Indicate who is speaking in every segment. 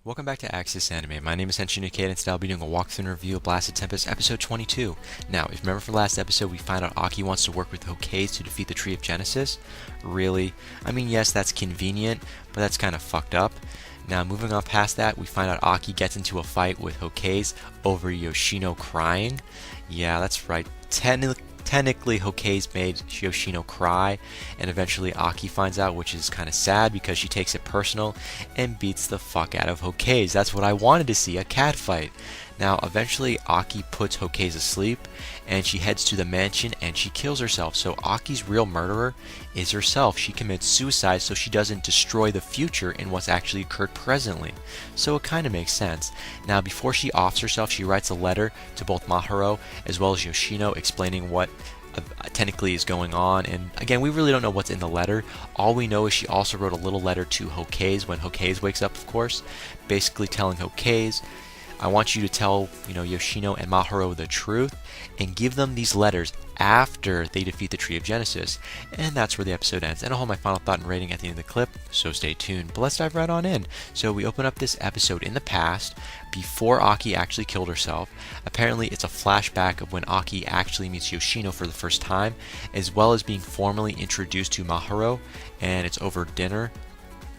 Speaker 1: Welcome back to Axis Anime. My name is Henshin Ikeda, and today I'll be doing a walkthrough and review of Blasted Tempest episode 22. Now, if you remember from last episode, we find out Aki wants to work with Hokage to defeat the Tree of Genesis. Really? I mean, yes, that's convenient, but that's kind of fucked up. Now, moving on past that, we find out Aki gets into a fight with Hokage over Yoshino crying. Yeah, that's right. Technically, Hokage made Yoshino cry, and eventually Aki finds out, which is kind of sad because she takes it personal and beats the fuck out of Hokage. That's what I wanted to see, a cat fight. Now, eventually, Aki puts Hokage asleep, and she heads to the mansion and she kills herself. So Aki's real murderer is herself. She commits suicide so she doesn't destroy the future in what's actually occurred presently. So it kind of makes sense. Now, before she offs herself, she writes a letter to both Maharo as well as Yoshino explaining what technically is going on, and again, we really don't know what's in the letter. All we know is she also wrote a little letter to Hokage when Hokage wakes up, of course, basically telling Hokage, I want you to tell, Yoshino and Maharo the truth and give them these letters after they defeat the Tree of Genesis. And that's where the episode ends. And I'll hold my final thought and rating at the end of the clip, so stay tuned. But let's dive right on in. So we open up this episode in the past, before Aki actually killed herself. Apparently it's a flashback of when Aki actually meets Yoshino for the first time, as well as being formally introduced to Maharo, and it's over dinner.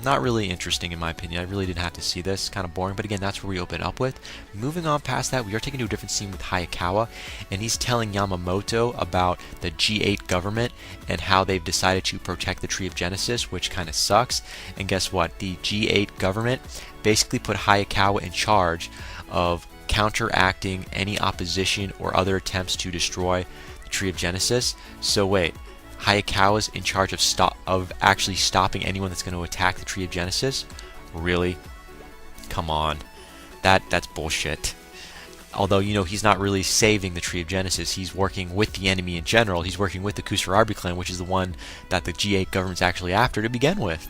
Speaker 1: Not really interesting in my opinion. I really didn't have to see this. Kind of boring, but again, that's where we open up with. Moving on past that, we are taken to a different scene with Hayakawa, and he's telling Yamamoto about the G8 government and how they've decided to protect the Tree of Genesis, which kind of sucks. And guess what? The G8 government basically put Hayakawa in charge of counteracting any opposition or other attempts to destroy the Tree of Genesis. So wait, Hayakawa's in charge of actually stopping anyone that's going to attack the Tree of Genesis? Really? Come on. That's bullshit. Although, he's not really saving the Tree of Genesis. He's working with the enemy in general. He's working with the Kusarabi clan, which is the one that the G8 government's actually after to begin with.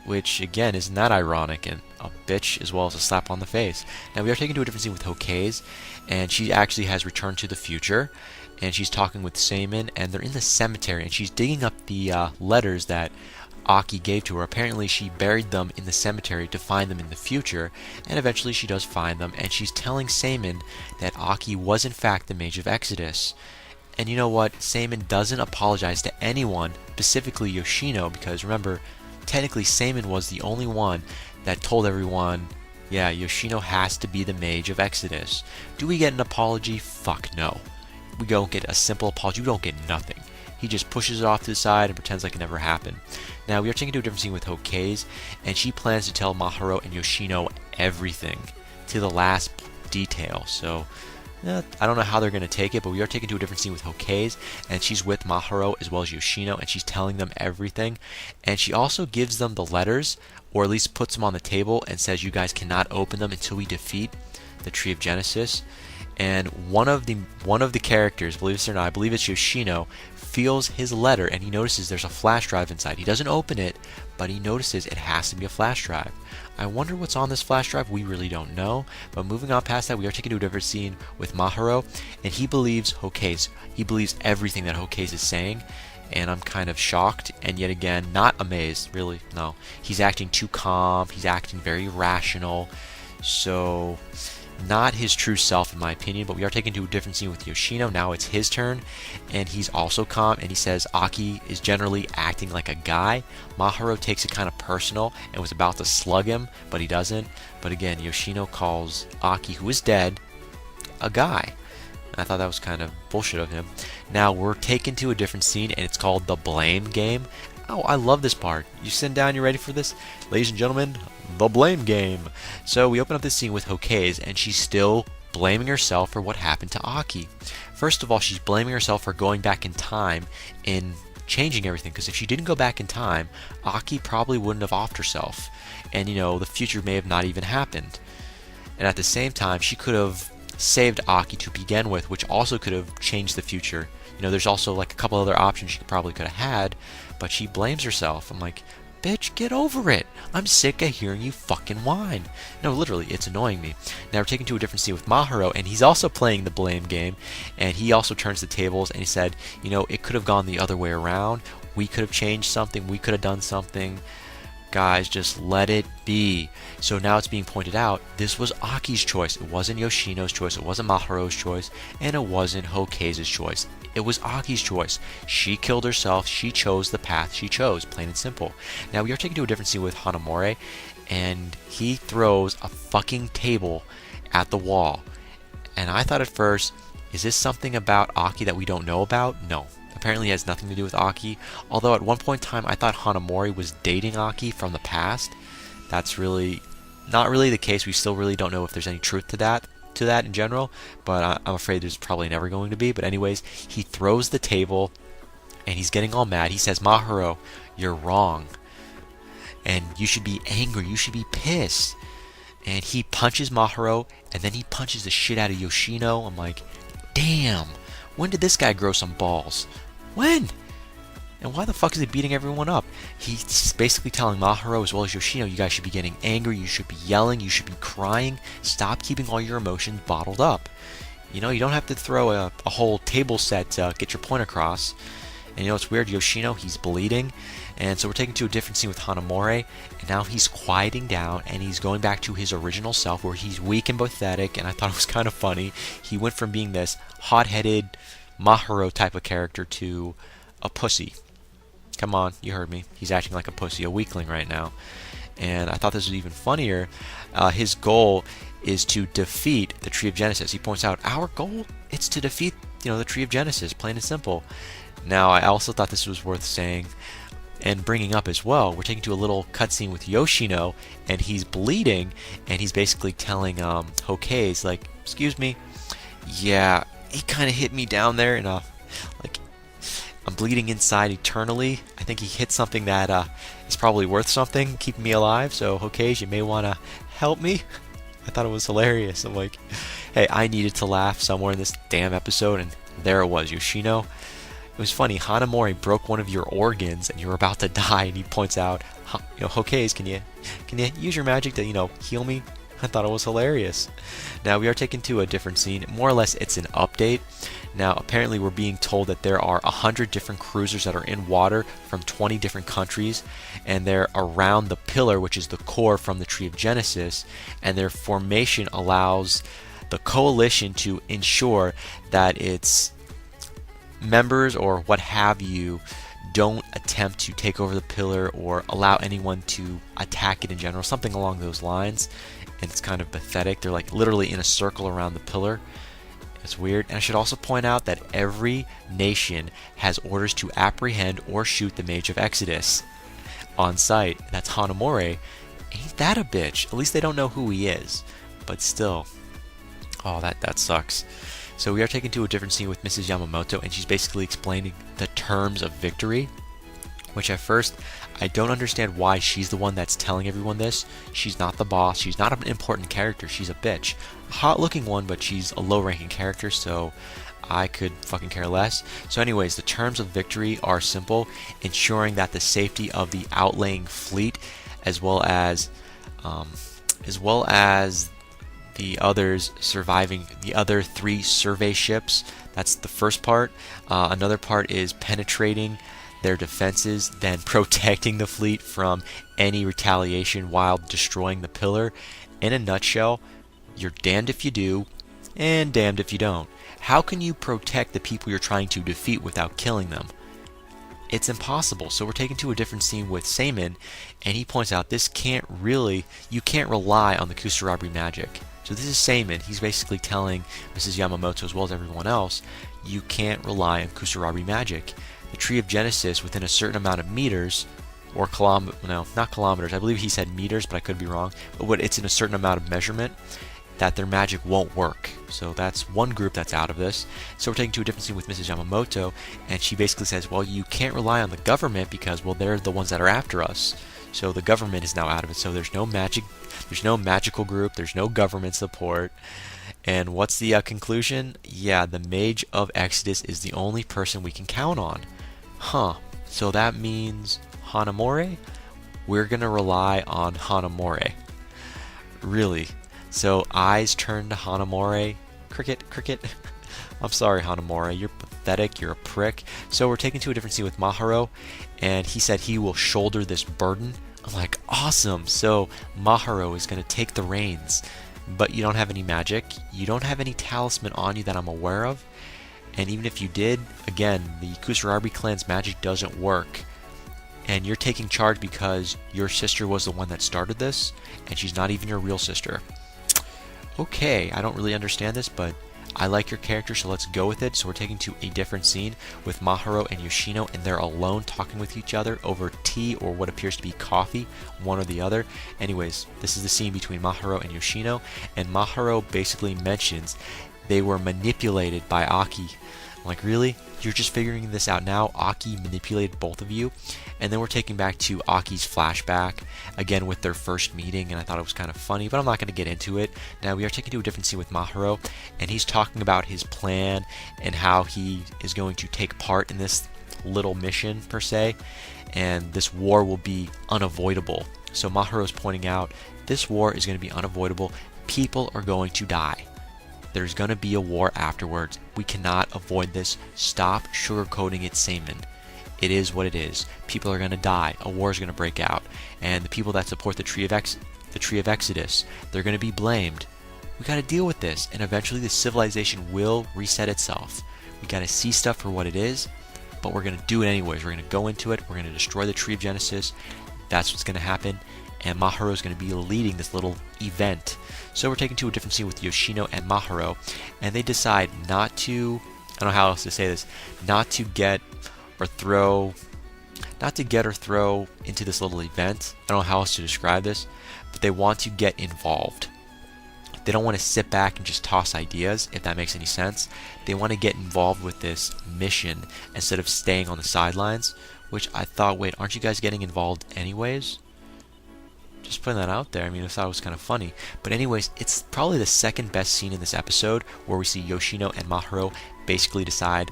Speaker 1: Which, again, isn't that ironic and a bitch as well as a slap on the face. Now, we are taken to a different scene with Hokage, and she actually has returned to the future, and she's talking with Seimin, and they're in the cemetery, and she's digging up the letters that Aki gave to her. Apparently, she buried them in the cemetery to find them in the future, and eventually she does find them, and she's telling Seimin that Aki was in fact the Mage of Exodus. And you know what? Seimin doesn't apologize to anyone, specifically Yoshino, because remember, technically Seimin was the only one that told everyone, yeah, Yoshino has to be the Mage of Exodus. Do we get an apology? Fuck no. We don't get a simple apology. We don't get nothing. He just pushes it off to the side and pretends like it never happened. Now, we are taken to a different scene with Hokage, and she plans to tell Maharo and Yoshino everything, to the last detail. So, I don't know how they're going to take it, but we are taken to a different scene with Hokage, and she's with Maharo as well as Yoshino, and she's telling them everything. And she also gives them the letters, or at least puts them on the table, and says, you guys cannot open them until we defeat the Tree of Genesis. And one of the characters, believe it or not, I believe it's Yoshino, feels his letter and he notices there's a flash drive inside. He doesn't open it, but he notices it has to be a flash drive. I wonder what's on this flash drive. We really don't know. But moving on past that, we are taken to a different scene with Maharo, and he believes Hokage. He believes everything that Hokage is saying, and I'm kind of shocked and yet again not amazed. Really, no. He's acting too calm. He's acting very rational. So, not his true self in my opinion, but we are taken to a different scene with Yoshino. Now it's his turn, and he's also calm, and he says Aki is generally acting like a guy. Maharo takes it kind of personal and was about to slug him, but he doesn't. But again, Yoshino calls Aki, who is dead, a guy. I thought that was kind of bullshit of him. Now we're taken to a different scene, and it's called the blame game. Oh, I love this part. You sit down, you ready for this? Ladies and gentlemen, the blame game. So we open up this scene with Hokage, and she's still blaming herself for what happened to Aki. First of all, she's blaming herself for going back in time and changing everything, because if she didn't go back in time, Aki probably wouldn't have offed herself. And, the future may have not even happened. And at the same time, she could have saved Aki to begin with, which also could have changed the future. There's also like a couple other options she probably could have had, but she blames herself. I'm like, bitch, get over it. I'm sick of hearing you fucking whine. No, literally, it's annoying me. Now we're taken to a different scene with Maharo, and he's also playing the blame game, and he also turns the tables, and he said, it could have gone the other way around. We could have changed something. We could have done something. Guys, just let it be. So now it's being pointed out, this was Aki's choice. It wasn't Yoshino's choice, it wasn't Maharu's choice, and it wasn't Hokei's choice. It was Aki's choice. She killed herself, she chose the path she chose, plain and simple. Now we are taken to a different scene with Hanamori, and he throws a fucking table at the wall. And I thought at first, is this something about Aki that we don't know about? No. Apparently it has nothing to do with Aki, although at one point in time I thought Hanamori was dating Aki from the past. That's really not really the case. We still really don't know if there's any truth to that in general, but I'm afraid there's probably never going to be. But anyways, he throws the table and he's getting all mad. He says, Maharu, you're wrong. And you should be angry, you should be pissed. And he punches Maharu, and then he punches the shit out of Yoshino. I'm like, damn, when did this guy grow some balls? When? And why the fuck is he beating everyone up? He's basically telling Maharu as well as Yoshino, you guys should be getting angry, you should be yelling, you should be crying. Stop keeping all your emotions bottled up. You know, you don't have to throw a whole table set to get your point across. And you know, it's weird, Yoshino, he's bleeding. And so we're taken to a different scene with Hanamori, and now he's quieting down, and he's going back to his original self, where he's weak and pathetic, and I thought it was kind of funny. He went from being this hot-headed Maharu type of character to a pussy. Come on, you heard me. He's acting like a pussy, a weakling right now. And I thought this was even funnier. His goal is to defeat the Tree of Genesis. He points out, our goal, it's to defeat, the Tree of Genesis, plain and simple. Now, I also thought this was worth saying and bringing up as well. We're taken to a little cutscene with Yoshino, and he's bleeding, and he's basically telling Hokei's, like, excuse me, yeah, he kind of hit me down there, and like, I'm bleeding inside eternally. I think he hit something that is probably worth something, keeping me alive, so Hokei, you may want to help me. I thought it was hilarious. I'm like, hey, I needed to laugh somewhere in this damn episode, and there it was, Yoshino. It was funny, Hanamori broke one of your organs and you're about to die, and he points out, Hokei, can you use your magic to, heal me? I thought it was hilarious. Now we are taken to a different scene. More or less it's an update. Now apparently we're being told that there are 100 different cruisers that are in water from 20 different countries, and they're around the pillar, which is the core from the Tree of Genesis, and their formation allows the coalition to ensure that its members or what have you don't attempt to take over the pillar or allow anyone to attack it in general, something along those lines. And it's kind of pathetic. They're like literally in a circle around the pillar. It's weird. And I should also point out that every nation has orders to apprehend or shoot the Mage of Exodus on sight. That's Hanamori. Ain't that a bitch? At least they don't know who he is. But still, oh, that sucks. So we are taken to a different scene with Mrs. Yamamoto, and she's basically explaining the terms of victory, which at first I don't understand why she's the one that's telling everyone this. She's not the boss. She's not an important character. She's a bitch. A hot-looking one, but she's a low-ranking character, so I could fucking care less. So anyways, the terms of victory are simple: ensuring that the safety of the outlaying fleet, as well as the others surviving, the other 3 survey ships. That's the first part. Another part is penetrating their defenses, then protecting the fleet from any retaliation while destroying the pillar. In a nutshell, you're damned if you do, and damned if you don't. How can you protect the people you're trying to defeat without killing them? It's impossible. So we're taken to a different scene with Seimin, and he points out you can't rely on the Kusarabri magic. So this is Seimin. He's basically telling Mrs. Yamamoto as well as everyone else, you can't rely on Kusarabri magic. The Tree of Genesis, within a certain amount of meters, or not kilometers, I believe he said meters, but I could be wrong, but it's in a certain amount of measurement, that their magic won't work. So that's one group that's out of this. So we're taking to a different scene with Mrs. Yamamoto, and she basically says, well, you can't rely on the government because, well, they're the ones that are after us. So the government is now out of it. So there's no magical group, there's no government support. And what's the conclusion? Yeah, the Mage of Exodus is the only person we can count on. So that means Hanamori? We're gonna rely on Hanamori. Really? So eyes turn to Hanamori. Cricket. I'm sorry, Hanamori. You're pathetic. You're a prick. So we're taken to a different scene with Maharu, and he said he will shoulder this burden, I'm like, awesome. So Maharo is going to take the reins, but you don't have any magic. You don't have any talisman on you that I'm aware of. And even if you did, again, the Kusarabi clan's magic doesn't work. And you're taking charge because your sister was the one that started this, and she's not even your real sister. Okay, I don't really understand this, but I like your character, so let's go with it. So we're taking to a different scene with Maharo and Yoshino, and they're alone talking with each other over tea or what appears to be coffee, one or the other. Anyways, this is the scene between Maharo and Yoshino, and Maharo basically mentions they were manipulated by Aki. I'm like, really? You're just figuring this out now? Aki manipulated both of you? And then we're taking back to Aki's flashback, again with their first meeting, and I thought it was kind of funny, but I'm not going to get into it. Now we are taking to a different scene with Maharo, and he's talking about his plan and how he is going to take part in this little mission, per se, and this war will be unavoidable. So Maharo's pointing out, this war is going to be unavoidable. People are going to die. There's going to be a war afterwards. We cannot avoid this. Stop sugarcoating it, Seimin. It is what it is. People are going to die. A war is going to break out. And the people that support the Tree of Exodus, they're going to be blamed. We got to deal with this. And eventually the civilization will reset itself. We got to see stuff for what it is, but we're going to do it anyways. We're going to go into it. We're going to destroy the Tree of Genesis. That's what's going to happen. And Maharo is going to be leading this little event. So we're taken to a different scene with Yoshino and Maharo, and they decide not to, I don't know how else to say this, not to get or throw into this little event. I don't know how else to describe this, but they want to get involved. They don't want to sit back and just toss ideas, if that makes any sense. They want to get involved with this mission instead of staying on the sidelines, which I thought, wait, aren't you guys getting involved anyways? Just putting that out there. I mean, I thought it was kind of funny. But anyways, it's probably the second best scene in this episode, where we see Yoshino and Maharo basically decide,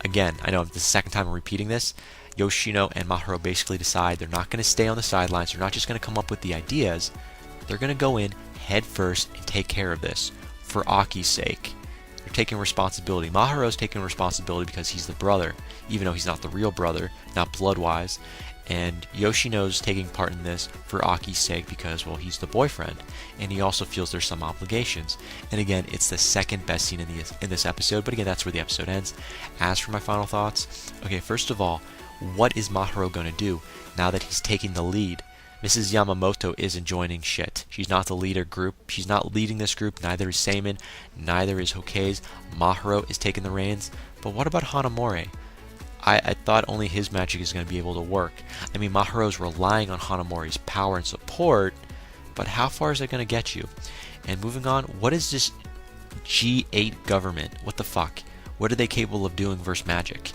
Speaker 1: again, I know this is the second time I'm repeating this, Yoshino and Maharo basically decide they're not going to stay on the sidelines, they're not just going to come up with the ideas, they're going to go in head first and take care of this, for Aki's sake. They're taking responsibility. Maharo's taking responsibility because he's the brother, even though he's not the real brother, not blood-wise. And Yoshino's taking part in this for Aki's sake because, well, he's the boyfriend, and he also feels there's some obligations. And again, it's the second best scene in this episode, but again, that's where the episode ends. As for my final thoughts, okay, first of all, what is Maharo going to do now that he's taking the lead? Mrs. Yamamoto isn't joining shit. She's not the leader group. She's not leading this group. Neither is Seimin. Neither is Hokage. Maharo is taking the reins. But what about Hanamori? I thought only his magic is going to be able to work. I mean, Maharo's relying on Hanamori's power and support, but how far is it going to get you? And moving on, what is this G8 government? What the fuck? What are they capable of doing versus magic?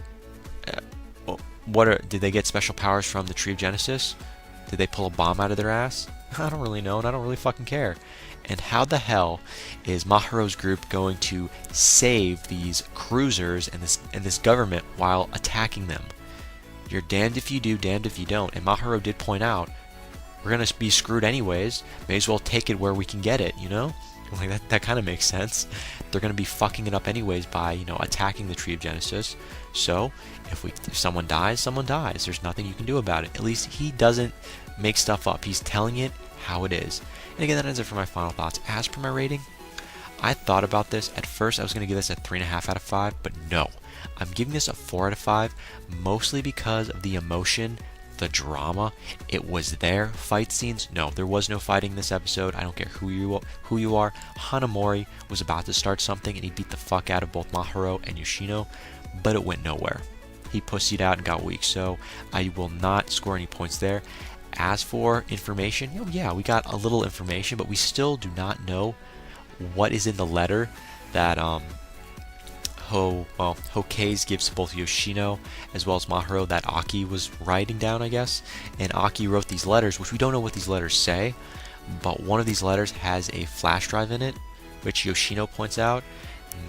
Speaker 1: Did they get special powers from the Tree of Genesis? Did they pull a bomb out of their ass? I don't really know, and I don't really fucking care. And how the hell is Maharo's group going to save these cruisers and this government while attacking them? You're damned if you do, damned if you don't. And Maharo did point out, we're going to be screwed anyways. May as well take it where we can get it, you know? Like that kind of makes sense. They're going to be fucking it up anyways by, attacking the Tree of Genesis. So, if someone dies, someone dies. There's nothing you can do about it. At least he doesn't make stuff up. He's telling it how it is. And again, that ends it for my final thoughts. As for my rating, I thought about this. At first, I was going to give this a 3.5 out of 5, but no. I'm giving this a 4 out of 5, mostly because of the emotion, the drama. It was there. Fight scenes, no, there was no fighting in this episode. I don't care who you are. Hanamori was about to start something, and he beat the fuck out of both Maharo and Yoshino, but it went nowhere. He pussied out and got weak, so I will not score any points there. As for information, yeah, we got a little information, but we still do not know what is in the letter that Hokage gives to both Yoshino as well as Maharo that Aki was writing down, I guess. And Aki wrote these letters, which we don't know what these letters say, but one of these letters has a flash drive in it, which Yoshino points out.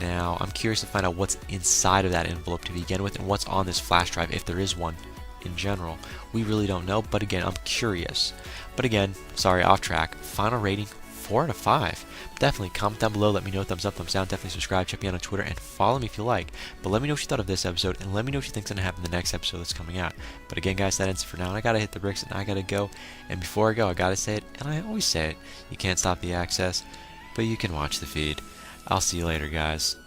Speaker 1: Now, I'm curious to find out what's inside of that envelope to begin with and what's on this flash drive, if there is one. In general, we really don't know, but again, I'm curious. But again, sorry, off track. Final rating, 4 out of 5. Definitely comment down below, let me know, thumbs up, thumbs down, definitely subscribe, check me out on Twitter, and follow me if you like. But let me know what you thought of this episode, and let me know what you think's going to happen in the next episode that's coming out. But again, guys, that ends it for now, and I gotta hit the bricks, and I gotta go. And before I go, I gotta say it, and I always say it, you can't stop the access, but you can watch the feed. I'll see you later, guys.